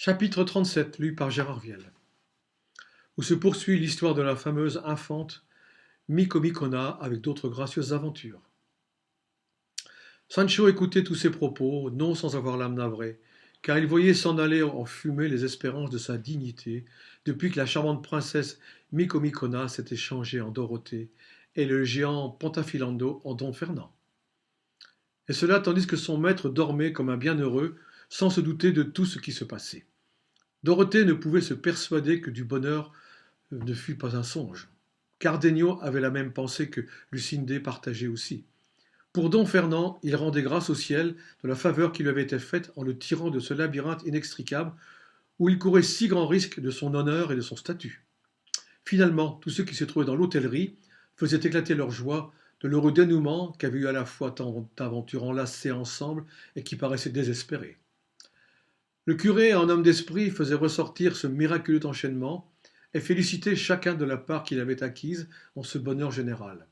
Chapitre 37, lu par Gérard Viel, où se poursuit l'histoire de la fameuse infante Micomicona avec d'autres gracieuses aventures. Sancho écoutait tous ces propos, non sans avoir l'âme navrée, car il voyait s'en aller en fumée les espérances de sa dignité, depuis que la charmante princesse Micomicona s'était changée en Dorothée et le géant Pontafilando en Don Fernand. Et cela tandis que son maître dormait comme un bienheureux, sans se douter de tout ce qui se passait. Dorothée ne pouvait se persuader que du bonheur ne fût pas un songe. Cardenio avait la même pensée que Lucindé partageait aussi. Pour Don Fernand, il rendait grâce au ciel de la faveur qui lui avait été faite en le tirant de ce labyrinthe inextricable où il courait si grand risque de son honneur et de son statut. Finalement, tous ceux qui se trouvaient dans l'hôtellerie faisaient éclater leur joie de l'heureux dénouement qu'avaient eu à la fois tant d'aventures enlacées ensemble et qui paraissaient désespérées. Le curé, en homme d'esprit, faisait ressortir ce miraculeux enchaînement et félicitait chacun de la part qu'il avait acquise dans ce bonheur général.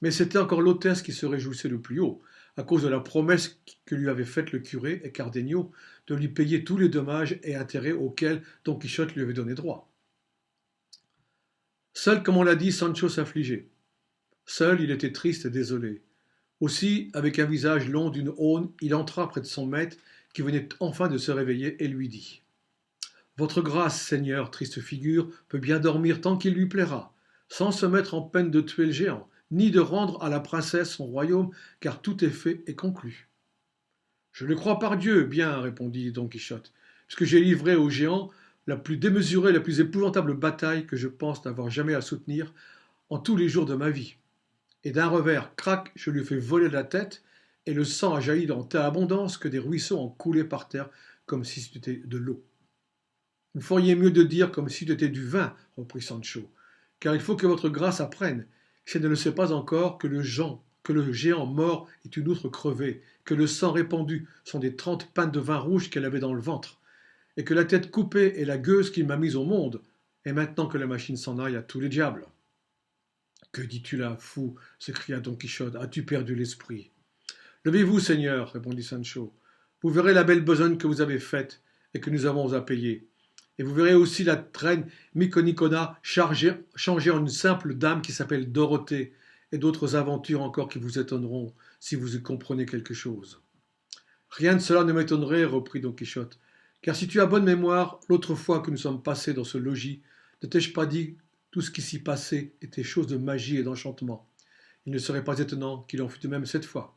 Mais c'était encore l'hôtesse qui se réjouissait le plus haut, à cause de la promesse que lui avaient faite le curé et Cardenio de lui payer tous les dommages et intérêts auxquels Don Quichotte lui avait donné droit. Seul, comme on l'a dit, Sancho s'affligeait. Seul, il était triste et désolé. Aussi, avec un visage long d'une aune, il entra près de son maître, qui venait enfin de se réveiller, et lui dit « Votre grâce, Seigneur, triste figure, peut bien dormir tant qu'il lui plaira, sans se mettre en peine de tuer le géant, ni de rendre à la princesse son royaume, car tout est fait et conclu. » Je le crois par Dieu, bien, répondit Don Quichotte, puisque j'ai livré au géant la plus démesurée, la plus épouvantable bataille que je pense n'avoir jamais à soutenir en tous les jours de ma vie. Et d'un revers, crac, je lui ai fait voler la tête, et le sang a jailli dans telle abondance que des ruisseaux ont coulé par terre comme si c'était de l'eau. Vous feriez mieux de dire comme si c'était du vin, reprit Sancho, car il faut que votre grâce apprenne, si elle ne le sait pas encore, que le géant mort est une outre crevée, que le sang répandu sont des 30 pintes de vin rouge qu'elle avait dans le ventre, et que la tête coupée est la gueuse qu'il m'a mise au monde, et maintenant que la machine s'en aille à tous les diables. Que dis-tu là, fou s'écria Don Quichotte. As-tu perdu l'esprit? Levez-vous, Seigneur, répondit Sancho. Vous verrez la belle besogne que vous avez faite et que nous avons à payer. Et vous verrez aussi la reine Micomicona changée en une simple dame qui s'appelle Dorothée, et d'autres aventures encore qui vous étonneront si vous y comprenez quelque chose. Rien de cela ne m'étonnerait, reprit Don Quichotte, car si tu as bonne mémoire, l'autre fois que nous sommes passés dans ce logis, ne t'ai-je pas dit tout ce qui s'y passait était chose de magie et d'enchantement. Il ne serait pas étonnant qu'il en fût de même cette fois.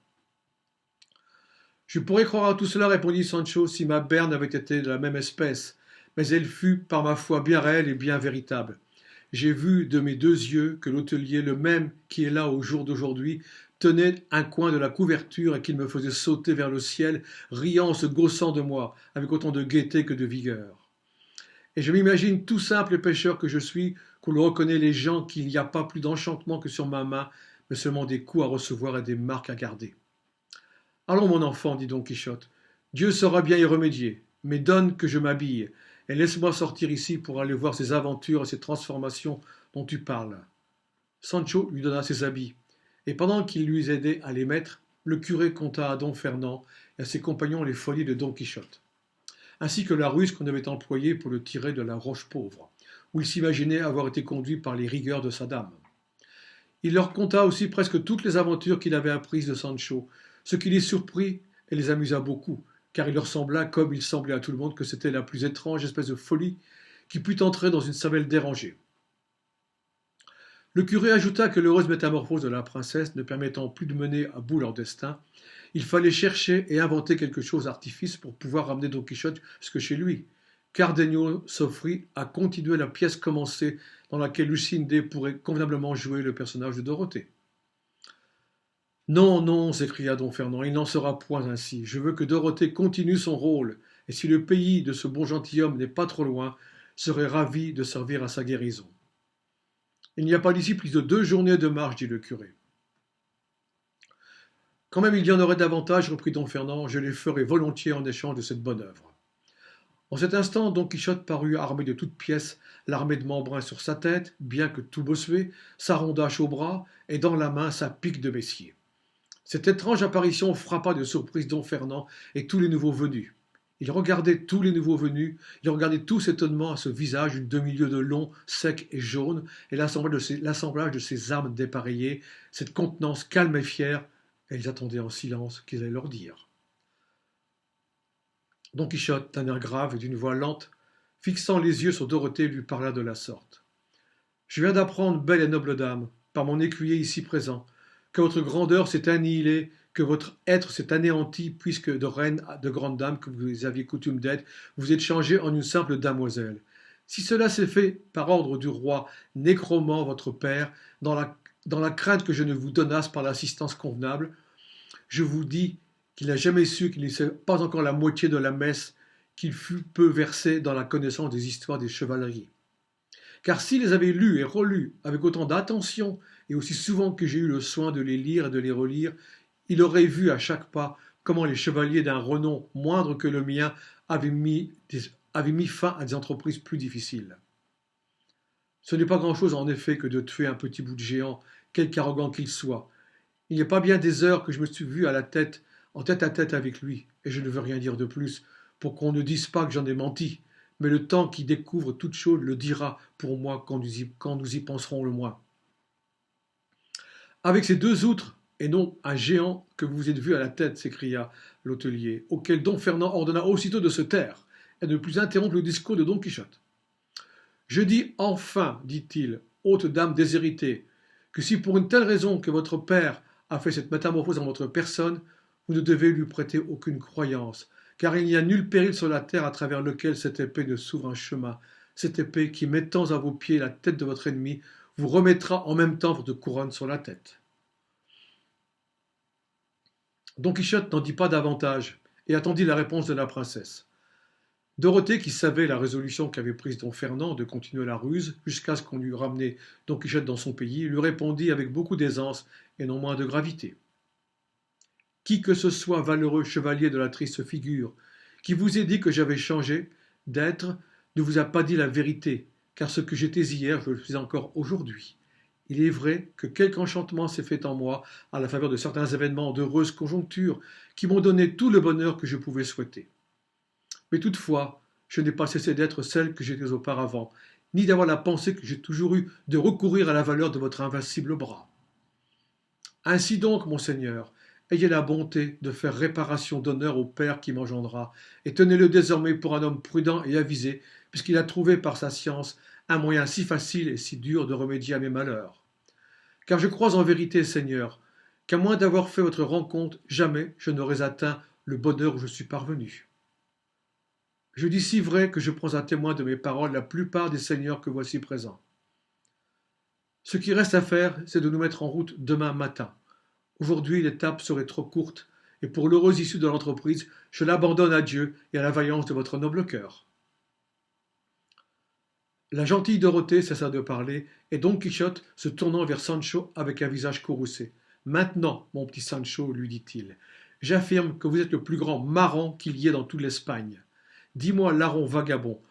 Je pourrais croire à tout cela, répondit Sancho, si ma berne avait été de la même espèce, mais elle fut, par ma foi, bien réelle et bien véritable. J'ai vu de mes 2 yeux que l'hôtelier, le même qui est là au jour d'aujourd'hui, tenait un coin de la couverture et qu'il me faisait sauter vers le ciel, riant en se gaussant de moi, avec autant de gaieté que de vigueur. Et je m'imagine, tout simple pêcheur que je suis, qu'on le reconnaît les gens qu'il n'y a pas plus d'enchantement que sur ma main, mais seulement des coups à recevoir et des marques à garder. Allons, mon enfant, dit Don Quichotte, Dieu saura bien y remédier, mais donne que je m'habille, et laisse-moi sortir ici pour aller voir ces aventures et ces transformations dont tu parles. Sancho lui donna ses habits, et pendant qu'il lui aidait à les mettre, le curé conta à Don Fernand et à ses compagnons les folies de Don Quichotte, ainsi que la ruse qu'on avait employée pour le tirer de la roche pauvre, où il s'imaginait avoir été conduit par les rigueurs de sa dame. Il leur conta aussi presque toutes les aventures qu'il avait apprises de Sancho, ce qui les surprit et les amusa beaucoup, car il leur sembla, comme il semblait à tout le monde, que c'était la plus étrange espèce de folie qui pût entrer dans une cervelle dérangée. Le curé ajouta que l'heureuse métamorphose de la princesse ne permettant plus de mener à bout leur destin, il fallait chercher et inventer quelque chose d'artifice pour pouvoir ramener Don Quichotte jusque chez lui. Cardenio s'offrit à continuer la pièce commencée dans laquelle Lucinde pourrait convenablement jouer le personnage de Dorothée. Non, non, s'écria Don Fernand, il n'en sera point ainsi. Je veux que Dorothée continue son rôle, et si le pays de ce bon gentilhomme n'est pas trop loin, serait ravi de servir à sa guérison. Il n'y a pas d'ici plus de 2 journées de marche, dit le curé. Quand même il y en aurait davantage, reprit Don Fernand, je les ferai volontiers en échange de cette bonne œuvre. En cet instant, Don Quichotte parut armé de toutes pièces, l'armée de membrun sur sa tête, bien que tout bossué, sa rondache au bras, et dans la main sa pique de messier. Cette étrange apparition frappa de surprise Don Fernand et tous les nouveaux venus. Il regardait tous les nouveaux venus, il regardait tout étonnement à ce visage d'une demi-lieue de long, sec et jaune, et l'assemblage de ces armes dépareillées, cette contenance calme et fière, et ils attendaient en silence qu'ils allaient leur dire. Don Quichotte, d'un air grave et d'une voix lente, fixant les yeux sur Dorothée, lui parla de la sorte. Je viens d'apprendre, belle et noble dame, par mon écuyer ici présent, que votre grandeur s'est annihilée, que votre être s'est anéanti, puisque de reine de grande dame que vous aviez coutume d'être, vous êtes changée en une simple damoiselle. Si cela s'est fait par ordre du roi Nécromant, votre père, dans la crainte que je ne vous donnasse par l'assistance convenable, je vous dis qu'il n'a jamais su qu'il ne sait pas encore la moitié de la messe qu'il fut peu versé dans la connaissance des histoires des chevaleries. Car s'il les avait lus et relus avec autant d'attention et aussi souvent que j'ai eu le soin de les lire et de les relire, il aurait vu à chaque pas comment les chevaliers d'un renom moindre que le mien avaient mis fin à des entreprises plus difficiles. Ce n'est pas grand-chose en effet que de tuer un petit bout de géant, quelque arrogant qu'il soit. Il n'y a pas bien des heures que je me suis vu en tête à tête avec lui, et je ne veux rien dire de plus, pour qu'on ne dise pas que j'en ai menti, mais le temps qui découvre toute chose le dira pour moi quand nous y penserons le moins. Avec ces deux outres, et non un géant que vous vous êtes vu à la tête, s'écria l'hôtelier, auquel Don Fernand ordonna aussitôt de se taire, et de ne plus interrompre le discours de Don Quichotte. Je dis enfin, dit-il, haute dame déshéritée, que si pour une telle raison que votre père a fait cette métamorphose en votre personne, vous ne devez lui prêter aucune croyance, car il n'y a nul péril sur la terre à travers lequel cette épée ne s'ouvre un chemin, cette épée qui, mettant à vos pieds la tête de votre ennemi, vous remettra en même temps votre couronne sur la tête. Don Quichotte n'en dit pas davantage, et attendit la réponse de la princesse. Dorothée, qui savait la résolution qu'avait prise Don Fernand de continuer la ruse jusqu'à ce qu'on eût ramené Don Quichotte dans son pays, lui répondit avec beaucoup d'aisance et non moins de gravité. Qui que ce soit, valeureux chevalier de la triste figure, qui vous ait dit que j'avais changé d'être, ne vous a pas dit la vérité, car ce que j'étais hier, je le suis encore aujourd'hui. Il est vrai que quelque enchantement s'est fait en moi à la faveur de certains événements d'heureuses conjonctures qui m'ont donné tout le bonheur que je pouvais souhaiter. Mais toutefois, je n'ai pas cessé d'être celle que j'étais auparavant, ni d'avoir la pensée que j'ai toujours eue de recourir à la valeur de votre invincible bras. Ainsi donc, monseigneur, ayez la bonté de faire réparation d'honneur au père qui m'engendra, et tenez-le désormais pour un homme prudent et avisé, puisqu'il a trouvé par sa science un moyen si facile et si dur de remédier à mes malheurs. Car je crois en vérité, Seigneur, qu'à moins d'avoir fait votre rencontre, jamais je n'aurais atteint le bonheur où je suis parvenu. Je dis si vrai que je prends à témoin de mes paroles la plupart des seigneurs que voici présents. Ce qui reste à faire, c'est de nous mettre en route demain matin. Aujourd'hui, l'étape serait trop courte, et pour l'heureuse issue de l'entreprise, je l'abandonne à Dieu et à la vaillance de votre noble cœur. La gentille Dorothée cessa de parler, et Don Quichotte, se tournant vers Sancho avec un visage courroucé. Maintenant, mon petit Sancho, lui dit-il, j'affirme que vous êtes le plus grand marron qu'il y ait dans toute l'Espagne. Dis-moi, larron vagabond,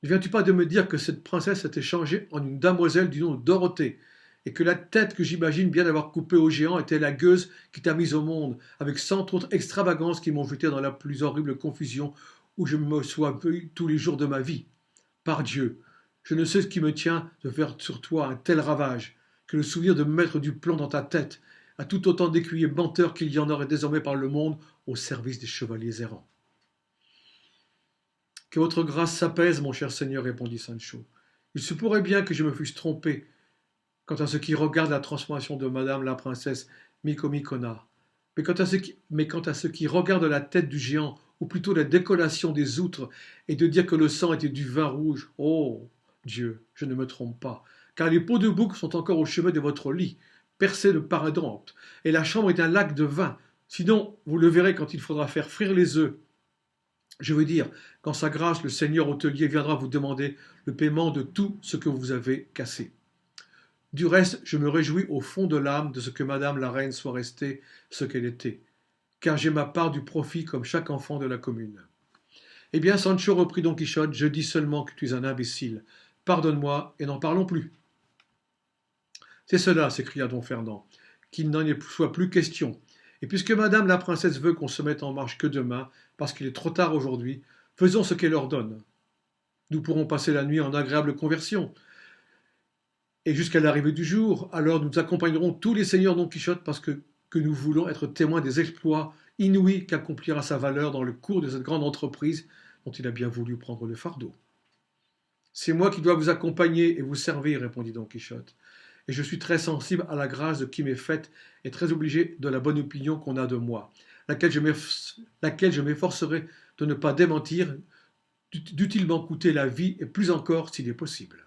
ne viens-tu pas de me dire que cette princesse s'était changée en une damoiselle du nom de Dorothée, et que la tête que j'imagine bien avoir coupée au géant était la gueuse qui t'a mise au monde, avec cent autres extravagances qui m'ont jeté dans la plus horrible confusion où je me sois vu tous les jours de ma vie. Par Dieu, je ne sais ce qui me tient de faire sur toi un tel ravage, que le souvenir de mettre du plomb dans ta tête, à tout autant d'écuyers menteurs qu'il y en aurait désormais par le monde au service des chevaliers errants. Que votre grâce s'apaise, mon cher Seigneur, répondit Sancho. Il se pourrait bien que je me fusse trompé quant à ce qui regarde la transformation de madame la princesse Micomicona. Mais quant à ce qui regarde la tête du géant, ou plutôt la décollation des outres, et de dire que le sang était du vin rouge, oh Dieu, je ne me trompe pas, car les peaux de bouc sont encore au chevet de votre lit, percés de paradente, et la chambre est un lac de vin. Sinon, vous le verrez quand il faudra faire frire les œufs. Je veux dire, quand sa grâce, le seigneur hôtelier, viendra vous demander le paiement de tout ce que vous avez cassé. Du reste, je me réjouis au fond de l'âme de ce que madame la reine soit restée ce qu'elle était, car j'ai ma part du profit comme chaque enfant de la commune. Eh bien, Sancho, reprit Don Quichotte, je dis seulement que tu es un imbécile. Pardonne-moi et n'en parlons plus. C'est cela, s'écria Don Fernand, qu'il n'en soit plus question. Et puisque madame la princesse veut qu'on se mette en marche que demain, parce qu'il est trop tard aujourd'hui, Faisons ce qu'elle ordonne. Nous pourrons passer la nuit en agréable conversion. Et jusqu'à l'arrivée du jour, alors nous accompagnerons tous les seigneurs Don Quichotte parce que nous voulons être témoins des exploits inouïs qu'accomplira sa valeur dans le cours de cette grande entreprise dont il a bien voulu prendre le fardeau. C'est moi qui dois vous accompagner et vous servir, répondit Don Quichotte, et je suis très sensible à la grâce qui m'est faite et très obligé de la bonne opinion qu'on a de moi, laquelle je m'efforcerai de ne pas démentir, dût-il m'en coûter la vie et plus encore s'il est possible.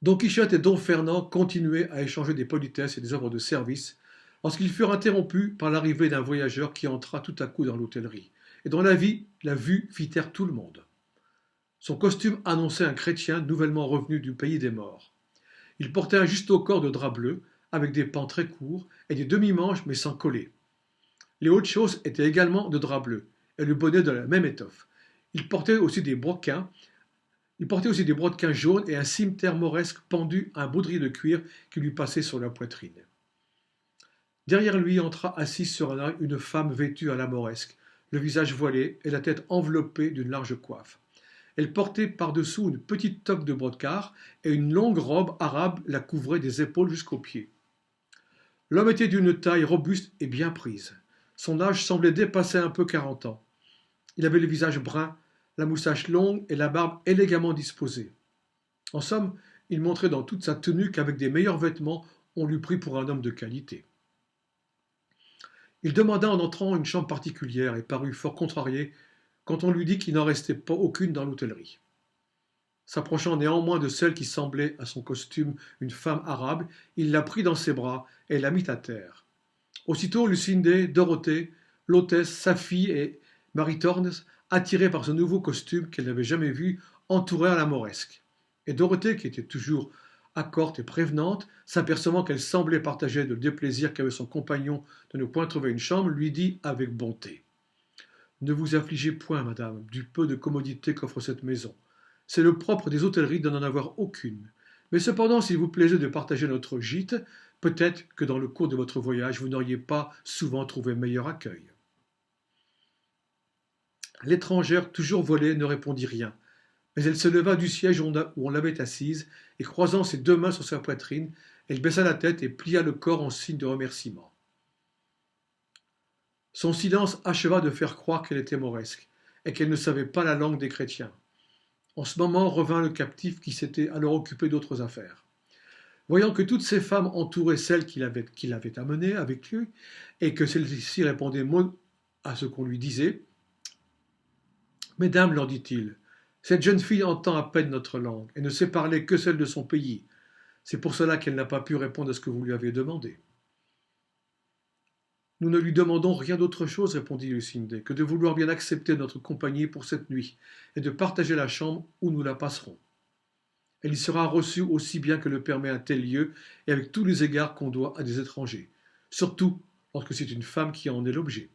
Don Quichotte et Don Fernand continuaient à échanger des politesses et des œuvres de service lorsqu'ils furent interrompus par l'arrivée d'un voyageur qui entra tout à coup dans l'hôtellerie et dont la vue fit taire tout le monde. Son costume annonçait un chrétien nouvellement revenu du pays des morts. Il portait un justaucorps de drap bleu, avec des pans très courts et des demi-manches mais sans coller. Les hautes chausses étaient également de drap bleu, et le bonnet de la même étoffe. Il portait aussi des brodequins jaunes et un cimeterre mauresque pendu à un baudrier de cuir qui lui passait sur la poitrine. Derrière lui entra assise sur un âne une femme vêtue à la mauresque, le visage voilé et la tête enveloppée d'une large coiffe. Elle portait par-dessous une petite toque de brocart et une longue robe arabe la couvrait des épaules jusqu'aux pieds. L'homme était d'une taille robuste et bien prise. Son âge semblait dépasser un peu 40 ans. Il avait le visage brun, la moustache longue et la barbe élégamment disposée. En somme, il montrait dans toute sa tenue qu'avec des meilleurs vêtements, on l'eût pris pour un homme de qualité. Il demanda en entrant une chambre particulière et parut fort contrarié quand on lui dit qu'il n'en restait pas aucune dans l'hôtellerie. S'approchant néanmoins de celle qui semblait à son costume une femme arabe, il la prit dans ses bras et la mit à terre. Aussitôt Lucinde, Dorothée, l'hôtesse, sa fille et Maritornes, attirées par ce nouveau costume qu'elle n'avait jamais vu, entourèrent la mauresque. Et Dorothée, qui était toujours accorte et prévenante, s'apercevant qu'elle semblait partager le déplaisir qu'avait son compagnon de ne point trouver une chambre, lui dit avec bonté: Ne vous affligez point, madame, du peu de commodité qu'offre cette maison. C'est le propre des hôtelleries de n'en avoir aucune. Mais cependant, s'il vous plaisait de partager notre gîte, peut-être que dans le cours de votre voyage, vous n'auriez pas souvent trouvé meilleur accueil. L'étrangère, toujours voilée, ne répondit rien, mais elle se leva du siège où on l'avait assise, et croisant ses deux mains sur sa poitrine, elle baissa la tête et plia le corps en signe de remerciement. Son silence acheva de faire croire qu'elle était mauresque, et qu'elle ne savait pas la langue des chrétiens. En ce moment revint le captif qui s'était alors occupé d'autres affaires. Voyant que toutes ces femmes entouraient celle qu'il avait amenée avec lui, et que celle-ci répondait mot à ce qu'on lui disait, « Mesdames, leur dit-il, cette jeune fille entend à peine notre langue, et ne sait parler que celle de son pays. C'est pour cela qu'elle n'a pas pu répondre à ce que vous lui avez demandé. » « Nous ne lui demandons rien d'autre chose, répondit Lucinde, que de vouloir bien accepter notre compagnie pour cette nuit, et de partager la chambre où nous la passerons. Elle y sera reçue aussi bien que le permet un tel lieu, et avec tous les égards qu'on doit à des étrangers, surtout lorsque c'est une femme qui en est l'objet.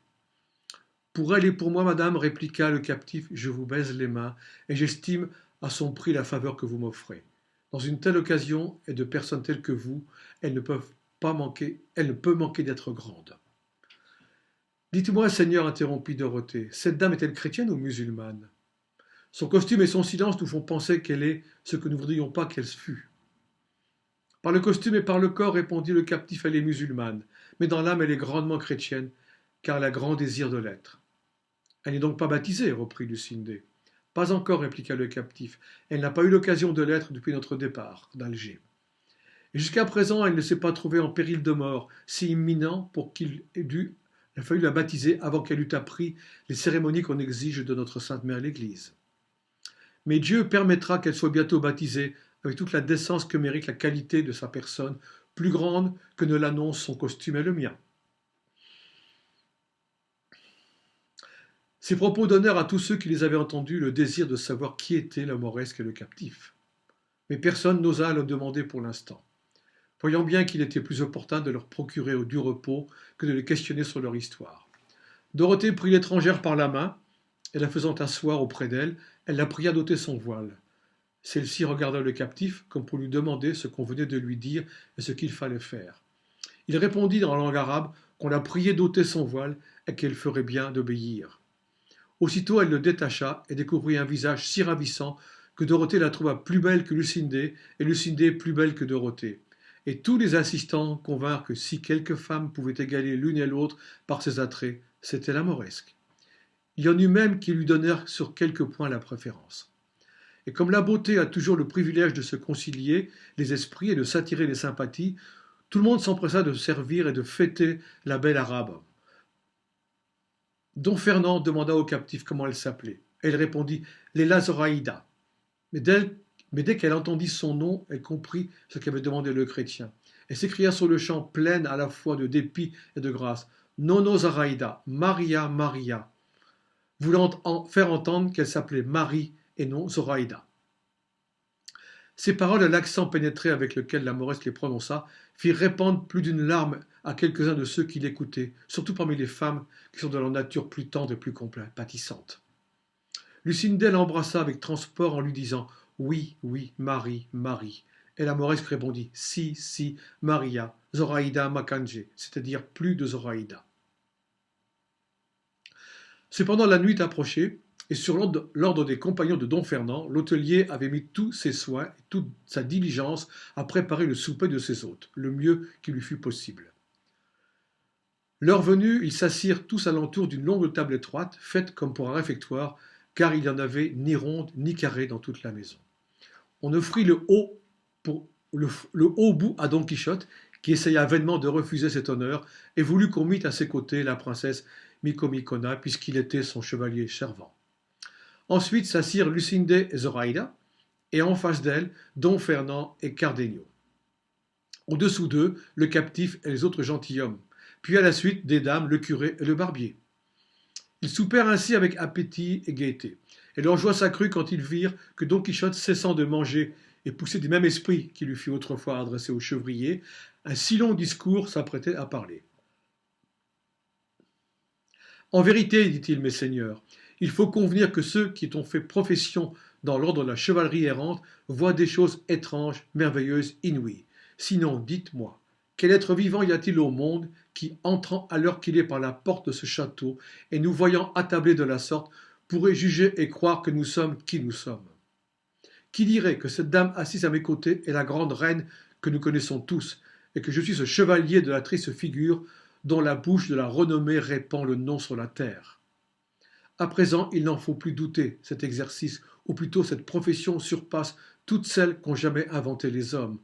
Pour elle et pour moi, madame, répliqua le captif, je vous baise les mains, et j'estime à son prix la faveur que vous m'offrez. Dans une telle occasion, et de personnes telles que vous, elle ne peut manquer d'être grande. Dites-moi, Seigneur, interrompit Dorothée, cette dame est-elle chrétienne ou musulmane? Son costume et son silence nous font penser qu'elle est ce que nous ne voudrions pas qu'elle fût. Par le costume et par le corps, répondit le captif, elle est musulmane, mais dans l'âme elle est grandement chrétienne, car elle a grand désir de l'être. Elle n'est donc pas baptisée, reprit Lucinde. Pas encore, répliqua le captif, elle n'a pas eu l'occasion de l'être depuis notre départ d'Alger. Et jusqu'à présent, elle ne s'est pas trouvée en péril de mort, si imminent pour qu'il a fallu la baptiser avant qu'elle eût appris les cérémonies qu'on exige de notre Sainte Mère l'Église. Mais Dieu permettra qu'elle soit bientôt baptisée avec toute la décence que mérite la qualité de sa personne, plus grande que ne l'annonce son costume et le mien. Ces propos donnèrent à tous ceux qui les avaient entendus le désir de savoir qui était le mauresque et le captif. Mais personne n'osa le demander pour l'instant, voyant bien qu'il était plus opportun de leur procurer du repos que de les questionner sur leur histoire. Dorothée prit l'étrangère par la main, et la faisant asseoir auprès d'elle, elle la pria d'ôter son voile. Celle-ci regarda le captif comme pour lui demander ce qu'on venait de lui dire et ce qu'il fallait faire. Il répondit dans la langue arabe qu'on la priait d'ôter son voile et qu'elle ferait bien d'obéir. Aussitôt elle le détacha et découvrit un visage si ravissant que Dorothée la trouva plus belle que Lucindé et Lucindé plus belle que Dorothée. Et tous les assistants convinrent que si quelques femmes pouvaient égaler l'une et l'autre par ses attraits, c'était la Mauresque. Il y en eut même qui lui donnèrent sur quelques points la préférence. Et comme la beauté a toujours le privilège de se concilier les esprits et de s'attirer les sympathies, tout le monde s'empressa de servir et de fêter la belle arabe. Don Fernand demanda aux captifs comment elle s'appelait. Elle répondit « Léla Zoraïda ». Mais dès qu'elle entendit son nom, elle comprit ce qu'avait demandé le chrétien. Elle s'écria sur-le-champ, pleine à la fois de dépit et de grâce. Nono Zoraïda, Maria, Maria, voulant faire entendre qu'elle s'appelait Marie et non Zoraïda. Ces paroles, à l'accent pénétré avec lequel la Mauresque les prononça, firent répandre plus d'une larme à quelques-uns de ceux qui l'écoutaient, surtout parmi les femmes qui sont de leur nature plus tendre et plus compatissante. Lucindé l'embrassa avec transport en lui disant « Oui, oui, Marie, Marie ». Et la Mauresque répondit « Si, si, Maria, Zoraïda Makanje », c'est-à-dire plus de Zoraïda. Cependant la nuit approchait, et sur l'ordre des compagnons de Don Fernand, l'hôtelier avait mis tous ses soins et toute sa diligence à préparer le souper de ses hôtes, le mieux qu'il lui fut possible. L'heure venue, ils s'assirent tous alentour d'une longue table étroite, faite comme pour un réfectoire, car il n'y en avait ni ronde ni carrée dans toute la maison. On offrit le haut bout à Don Quichotte, qui essaya vainement de refuser cet honneur, et voulut qu'on mît à ses côtés la princesse Micomicona, puisqu'il était son chevalier servant. Ensuite s'assirent Lucindé et Zoraïda, et en face d'elle, Don Fernand et Cardenio. Au-dessous d'eux, le captif et les autres gentilshommes, puis à la suite des dames, le curé et le barbier. Ils soupèrent ainsi avec appétit et gaieté, et leur joie s'accrut quand ils virent que Don Quichotte, cessant de manger et poussé du même esprit qui lui fut autrefois adressé au chevrier, un si long discours s'apprêtait à parler. « En vérité, dit-il, mes seigneurs, il faut convenir que ceux qui ont fait profession dans l'ordre de la chevalerie errante voient des choses étranges, merveilleuses, inouïes. Sinon, dites-moi, quel être vivant y a-t-il au monde qui, entrant à l'heure qu'il est par la porte de ce château, et nous voyant attablés de la sorte, pourrait juger et croire que nous sommes qui nous sommes? Qui dirait que cette dame assise à mes côtés est la grande reine que nous connaissons tous, et que je suis ce chevalier de la triste figure dont la bouche de la renommée répand le nom sur la terre? À présent, il n'en faut plus douter, cet exercice, ou plutôt cette profession surpasse toutes celles qu'ont jamais inventées les hommes,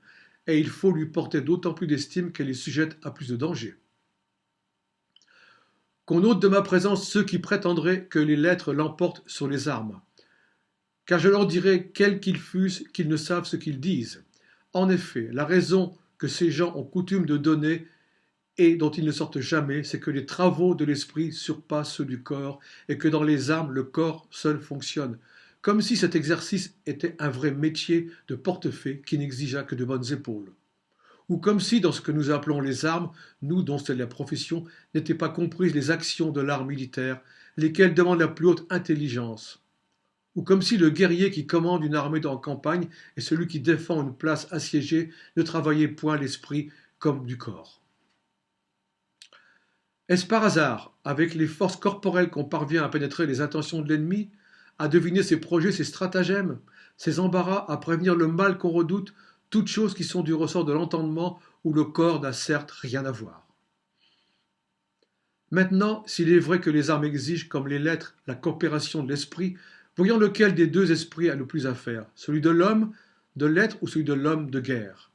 et il faut lui porter d'autant plus d'estime qu'elle est sujette à plus de danger. Qu'on ôte de ma présence ceux qui prétendraient que les lettres l'emportent sur les armes, car je leur dirai, quels qu'ils fussent, qu'ils ne savent ce qu'ils disent. En effet, la raison que ces gens ont coutume de donner et dont ils ne sortent jamais, c'est que les travaux de l'esprit surpassent ceux du corps, et que dans les armes, le corps seul fonctionne, comme si cet exercice était un vrai métier de portefaix qui n'exigeât que de bonnes épaules. Ou comme si, dans ce que nous appelons les armes, nous dont c'est la profession, n'étaient pas comprises les actions de l'art militaire, lesquelles demandent la plus haute intelligence. Ou comme si le guerrier qui commande une armée en campagne et celui qui défend une place assiégée ne travaillaient point l'esprit comme du corps. Est-ce par hasard, avec les forces corporelles qu'on parvient à pénétrer les intentions de l'ennemi, à deviner ses projets, ses stratagèmes, ses embarras, à prévenir le mal qu'on redoute, toutes choses qui sont du ressort de l'entendement où le corps n'a certes rien à voir? Maintenant, s'il est vrai que les armes exigent, comme les lettres, la coopération de l'esprit, voyons lequel des deux esprits a le plus à faire, celui de l'homme de lettres ou celui de l'homme de guerre.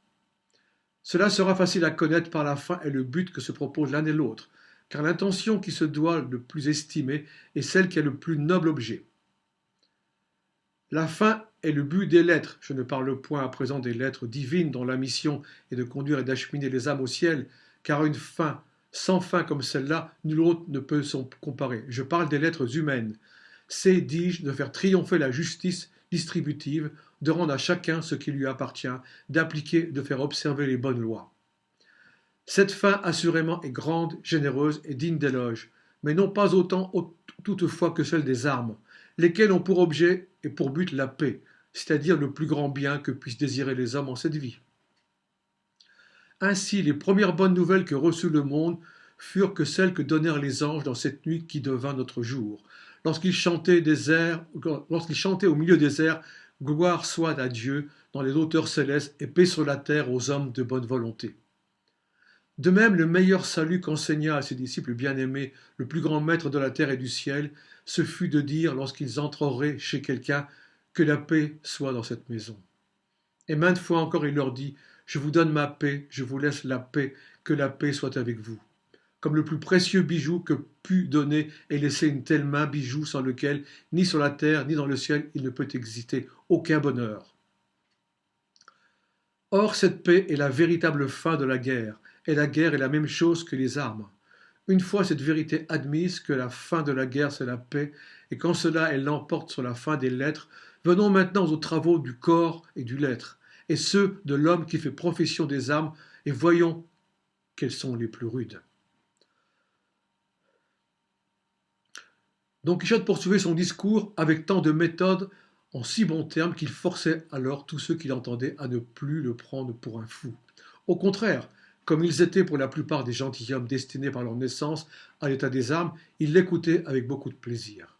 Cela sera facile à connaître par la fin et le but que se proposent l'un et l'autre, car l'intention qui se doit le plus estimer est celle qui a le plus noble objet. La fin est le but des lettres. Je ne parle point à présent des lettres divines dont la mission est de conduire et d'acheminer les âmes au ciel, car une fin sans fin comme celle-là, nul autre ne peut s'en comparer. Je parle des lettres humaines. C'est, dis-je, de faire triompher la justice distributive, de rendre à chacun ce qui lui appartient, d'appliquer, de faire observer les bonnes lois. Cette fin, assurément, est grande, généreuse et digne d'éloge, mais non pas autant toutefois que celle des armes, lesquelles ont pour objet et pour but la paix, c'est-à-dire le plus grand bien que puissent désirer les hommes en cette vie. Ainsi, les premières bonnes nouvelles que reçut le monde furent que celles que donnèrent les anges dans cette nuit qui devint notre jour. lorsqu'il chantait au milieu des airs, gloire soit à Dieu dans les hauteurs célestes et paix sur la terre aux hommes de bonne volonté. De même, le meilleur salut qu'enseigna à ses disciples bien-aimés le plus grand maître de la terre et du ciel, ce fut de dire lorsqu'ils entreraient chez quelqu'un que la paix soit dans cette maison. Et maintes fois encore il leur dit, je vous donne ma paix, je vous laisse la paix, que la paix soit avec vous. Comme le plus précieux bijou que put donner et laisser une telle main, bijou sans lequel, ni sur la terre, ni dans le ciel, il ne peut exister aucun bonheur. Or, cette paix est la véritable fin de la guerre, et la guerre est la même chose que les armes. Une fois cette vérité admise que la fin de la guerre c'est la paix, et qu'en cela elle l'emporte sur la fin des lettres, venons maintenant aux travaux du corps et du l'être, et ceux de l'homme qui fait profession des armes, et voyons quels sont les plus rudes. Don Quichotte poursuivait son discours avec tant de méthode, en si bons termes, qu'il forçait alors tous ceux qui l'entendaient à ne plus le prendre pour un fou. Au contraire, comme ils étaient pour la plupart des gentilshommes destinés par leur naissance à l'état des armes, ils l'écoutaient avec beaucoup de plaisir.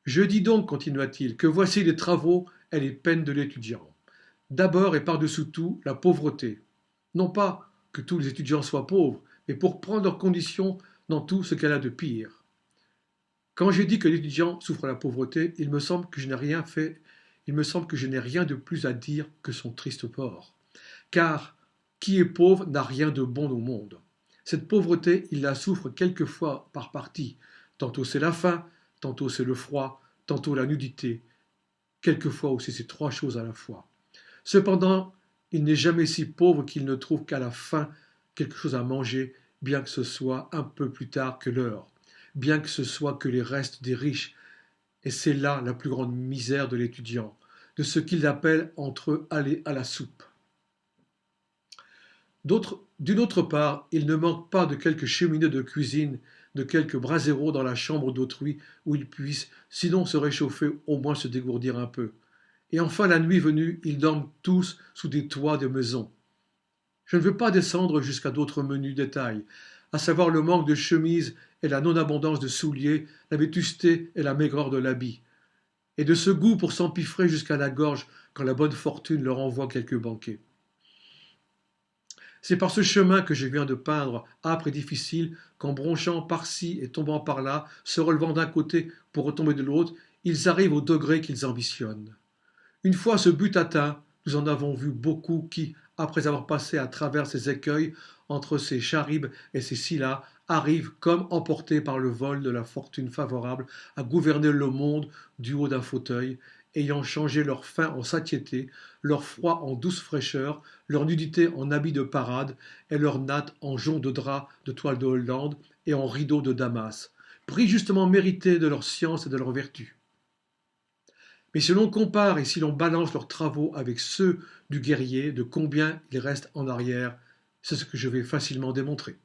Je dis donc, continua-t-il, que voici les travaux et les peines de l'étudiant. D'abord et par-dessous tout, la pauvreté. Non pas que tous les étudiants soient pauvres, mais pour prendre leurs conditions dans tout ce qu'elle a de pire. Quand j'ai dit que l'étudiant souffre la pauvreté, il me semble que je n'ai rien de plus à dire que son triste port. Car qui est pauvre n'a rien de bon au monde. Cette pauvreté, il la souffre quelquefois par partie. Tantôt c'est la faim, tantôt c'est le froid, tantôt la nudité. Quelquefois aussi c'est trois choses à la fois. Cependant, il n'est jamais si pauvre qu'il ne trouve qu'à la fin quelque chose à manger, bien que ce soit un peu plus tard que l'heure, bien que ce soit que les restes des riches. Et c'est là la plus grande misère de l'étudiant, de ce qu'il appelle entre eux aller à la soupe. D'une autre part, il ne manque pas de quelques cheminées de cuisine, de quelques braseros dans la chambre d'autrui où il puisse, sinon se réchauffer, au moins se dégourdir un peu. Et enfin, la nuit venue, ils dorment tous sous des toits de maisons. Je ne veux pas descendre jusqu'à d'autres menus détails, à savoir le manque de chemises et la non-abondance de souliers, la vétusté et la maigreur de l'habit, et de ce goût pour s'empiffrer jusqu'à la gorge quand la bonne fortune leur envoie quelques banquets. C'est par ce chemin que je viens de peindre, âpre et difficile, qu'en bronchant par-ci et tombant par-là, se relevant d'un côté pour retomber de l'autre, ils arrivent au degré qu'ils ambitionnent. Une fois ce but atteint, nous en avons vu beaucoup qui, après avoir passé à travers ces écueils, entre ces charybes et ces scylla, arrivent, comme emportés par le vol de la fortune favorable, à gouverner le monde du haut d'un fauteuil, ayant changé leur faim en satiété, leur froid en douce fraîcheur, leur nudité en habit de parade, et leur natte en jonc de drap de toile de Hollande et en rideau de Damas, prix justement mérité de leur science et de leur vertu. Mais si l'on compare et si l'on balance leurs travaux avec ceux du guerrier, de combien ils restent en arrière, c'est ce que je vais facilement démontrer.